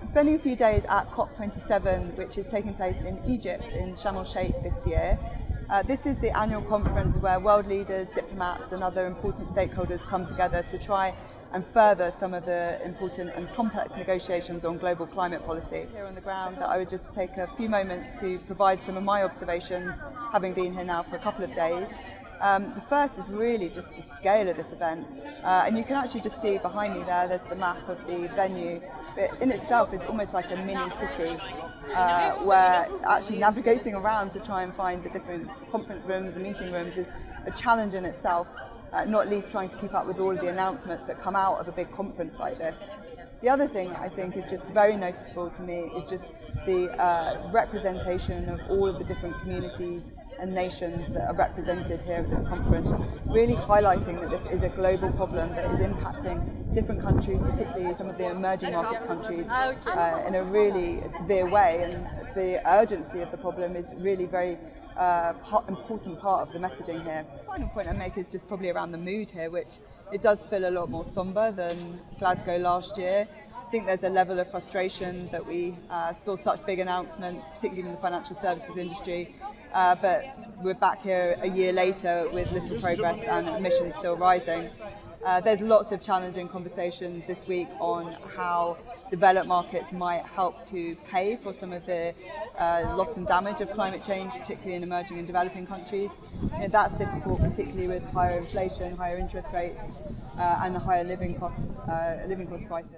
spending a few days at COP27, which is taking place in Egypt, in Sharm el-Sheikh this year. This is the annual conference where world leaders, diplomats and other important stakeholders come together to try and further some of the important and complex negotiations on global climate policy. Here on the ground, that I would just take a few moments to provide some of my observations, having been here now for a couple of days. The first is really just the scale of this event, and you can actually just see behind me there's the map of the venue. It in itself is almost like a mini city, where actually navigating around to try and find the different conference rooms and meeting rooms is a challenge in itself, not least trying to keep up with all of the announcements that come out of a big conference like this. The other thing I think is just very noticeable to me is just the representation of all of the different communities and nations that are represented here at this conference, really highlighting that this is a global problem that is impacting different countries, particularly some of the emerging markets countries, in a really severe way, and the urgency of the problem is really very important part of the messaging here. The final point I make is just probably around the mood here, which it does feel a lot more sombre than Glasgow last year. I think there's a level of frustration that we saw such big announcements, particularly in the financial services industry, but we're back here a year later with little progress and emissions still rising. There's lots of challenging conversations this week on how developed markets might help to pay for some of the loss and damage of climate change, particularly in emerging and developing countries. That's difficult, particularly with higher inflation, higher interest rates, and the higher living cost crisis.